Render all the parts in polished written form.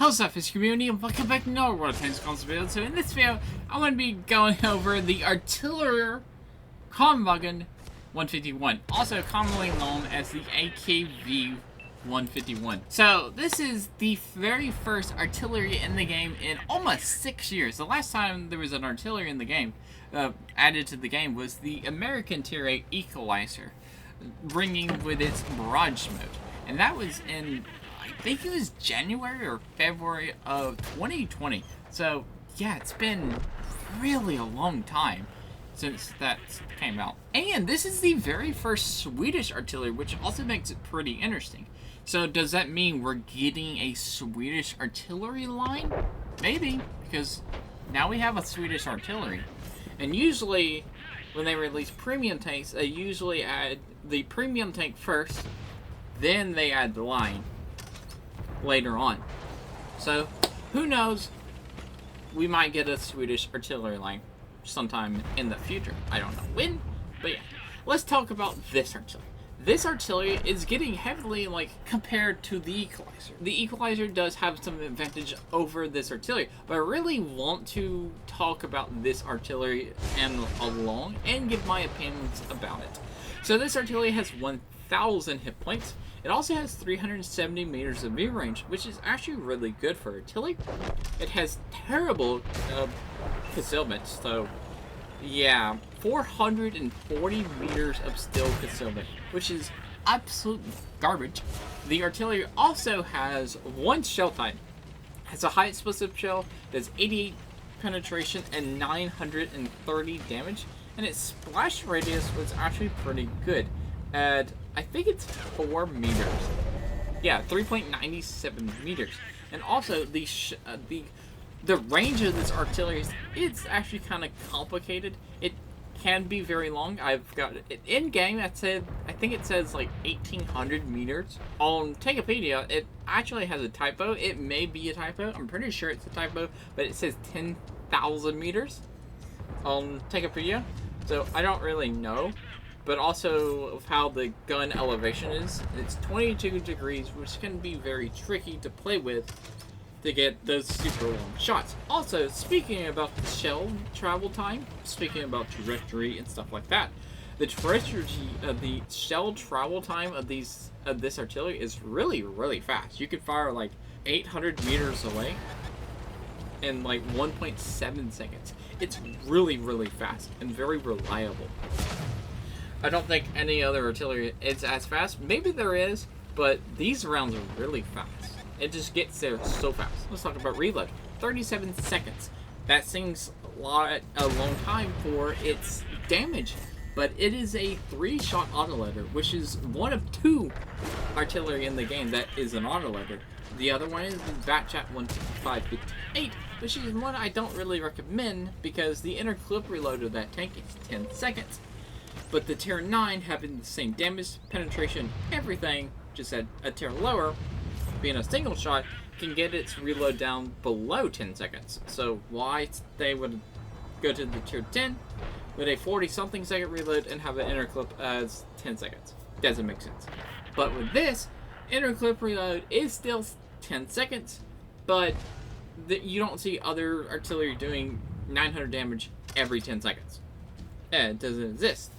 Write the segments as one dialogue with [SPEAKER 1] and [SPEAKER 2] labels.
[SPEAKER 1] Hello Slapafish community and welcome back to another World of Tanks console video. So in this video, I'm going to be going over the Artillery Kampfwagen 151, also commonly known as the AKV 151. So this is the very first artillery in the game in almost 6 years. The last time there was an artillery in the game, added to the game, was the American Tier 8 Equalizer, bringing with its barrage mode. And that was in, I think it was January or February of 2020. So yeah, it's been really a long time since that came out. And this is the very first Swedish artillery, which also makes it pretty interesting. So does that mean we're getting a Swedish artillery line? Maybe, because now we have a Swedish artillery. And usually when they release premium tanks, they usually add the premium tank first, then they add the line later on. So who knows, we might get a Swedish artillery line sometime in the future. I don't know when, but yeah. Let's talk about this artillery. This artillery is getting heavily compared to the Equalizer. The Equalizer does have some advantage over this artillery, but I really want to talk about this artillery alone and give my opinions about it. So this artillery has 1,000 hit points. It also has 370 meters of view range, which is actually really good for artillery. It has terrible concealment, so yeah, 440 meters of still concealment, which is absolute garbage. The artillery also has one shell type. It has a high explosive shell that's 88 penetration and 930 damage, and its splash radius was actually pretty good at, I think it's 4 meters. Yeah, 3.97 meters. And also the range of this artillery, it's actually kind of complicated. It can be very long. I've got it in game. I think it says like 1,800 meters. On Wikipedia, it actually has a typo. It may be a typo. I'm pretty sure it's a typo, but it says 10,000 meters on Wikipedia. So I don't really know. But also of how the gun elevation is. It's 22 degrees, which can be very tricky to play with to get those super long shots. Also, speaking about the shell travel time, speaking about trajectory and stuff like that, the shell travel time of this artillery is really fast. You could fire like 800 meters away in like 1.7 seconds. It's really fast and very reliable. I don't think any other artillery is as fast. Maybe there is, but these rounds are really fast. It just gets there so fast. Let's talk about reload. 37 seconds. That seems a long time for its damage, but it is a 3-shot autoloader, which is one of 2 artillery in the game that is an autoloader. The other one is the Batchat 155-58, which is one I don't really recommend because the inner clip reload of that tank is 10 seconds. But the tier 9 having the same damage, penetration, everything, just at a tier lower, being a single shot, can get its reload down below 10 seconds. So why they would go to the tier 10 with a 40-something second reload and have an inner clip as 10 seconds? Doesn't make sense. But with this, inner clip reload is still 10 seconds, but you don't see other artillery doing 900 damage every 10 seconds. It doesn't exist.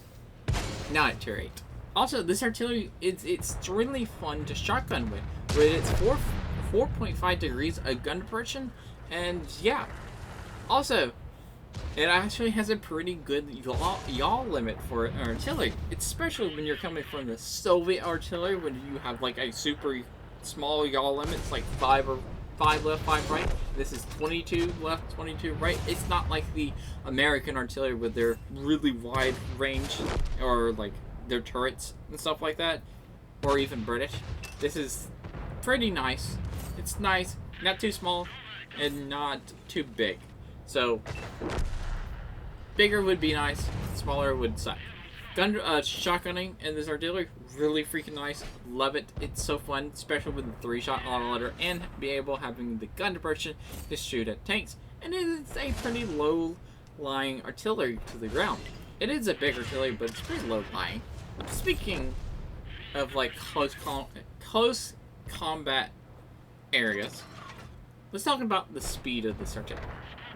[SPEAKER 1] Not at tier 8. Also, this artillery is extremely fun to shotgun with its 4.5 degrees of gun depression, and yeah. Also, it actually has a pretty good yaw limit for an artillery, especially when you're coming from the Soviet artillery, when you have like a super small yaw limit. It's like 5 left, 5 right. This is 22 left, 22 right. It's not like the American artillery with their really wide range, or like their turrets and stuff like that, or even British. This is pretty nice. It's nice, not too small and not too big. So bigger would be nice, smaller would suck. Shotgunning in this artillery, really freaking nice. Love it. It's so fun, especially with the 3-shot autoloader and having the gun depression to shoot at tanks. And it is a pretty low-lying artillery to the ground. It is a big artillery, but it's pretty low-lying. Speaking of like close combat areas, let's talk about the speed of this artillery.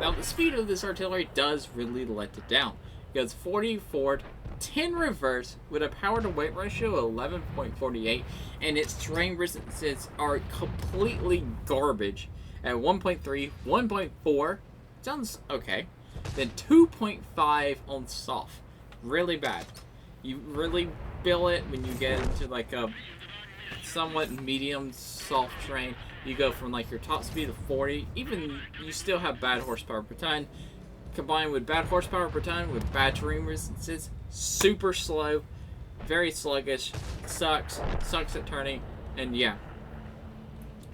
[SPEAKER 1] Now, the speed of this artillery does really let it down. It goes 40 forward, 10 reverse, with a power-to-weight ratio of 11.48, and its terrain resistances are completely garbage at 1.3, 1.4, sounds okay, then 2.5 on soft. Really bad. You really feel it when you get into like a somewhat medium soft terrain. You go from like your top speed of 40, even you still have bad horsepower per ton, combined with bad horsepower per ton with bad terrain resistances, super slow, very sluggish, sucks at turning, and yeah.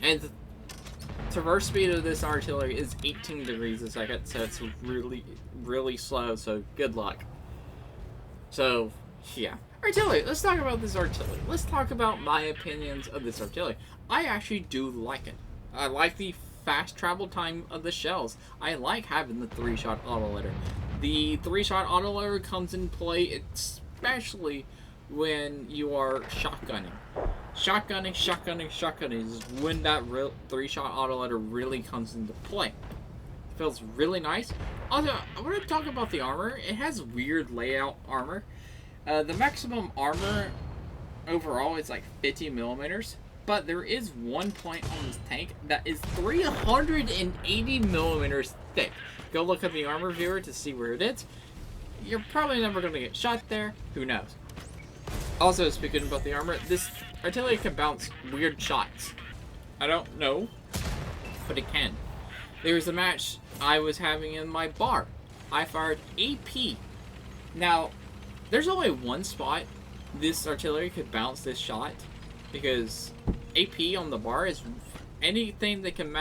[SPEAKER 1] And the traverse speed of this artillery is 18 degrees a second, so it's really slow, so good luck. So, yeah. Artillery, let's talk about this artillery. Let's talk about my opinions of this artillery. I actually do like it. I like the fast travel time of the shells. I like having the 3-shot autoloader. The 3-shot autoloader comes in play especially when you are shotgunning. Shotgunning is when that 3-shot autoloader really comes into play. It feels really nice. Also, I want to talk about the armor. It has weird layout armor. The maximum armor overall is like 50 millimeters, but there is one point on this tank that is 380 millimeters thick. Go look at the armor viewer to see where it is. You're probably never going to get shot there. Who knows? Also, speaking about the armor, this artillery can bounce weird shots. I don't know, but it can. There was a match I was having in my bar. I fired AP. Now, there's only one spot this artillery could bounce this shot, because AP on the bar is anything that can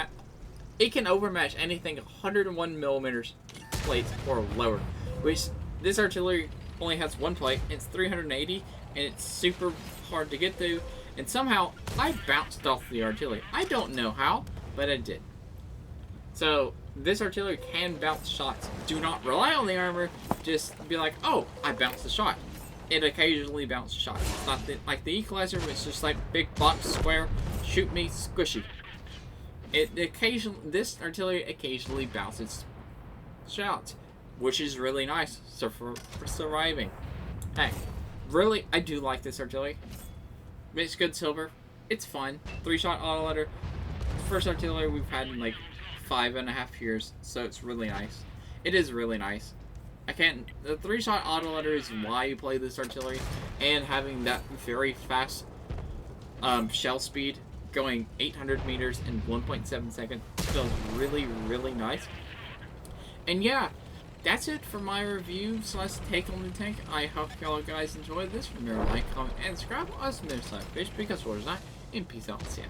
[SPEAKER 1] it can overmatch anything 101 millimeters plates or lower, which this artillery only has one plate. It's 380, and it's super hard to get through. And somehow I bounced off the artillery. I don't know how, but I did. So this artillery can bounce shots. Do not rely on the armor. Just be like, oh, I bounced the shot. It occasionally bounces shots. It's not like the equalizer, which is just like big box square, shoot me, squishy. This artillery occasionally bounces shots, which is really nice. So for surviving, hey, really, I do like this artillery. Makes good silver. It's fun. 3-shot autoloader. First artillery we've had in like 5.5 years, so it's really nice. It is really nice. The 3-shot autoloader is why you play this artillery, and having that very fast shell speed, going 800 meters in 1.7 seconds, feels really nice. And yeah, that's it for my review / take on the tank. I hope y'all guys enjoyed this. Remember to like, comment, and subscribe. Us, Slapafish, because we're not, and peace out. See ya.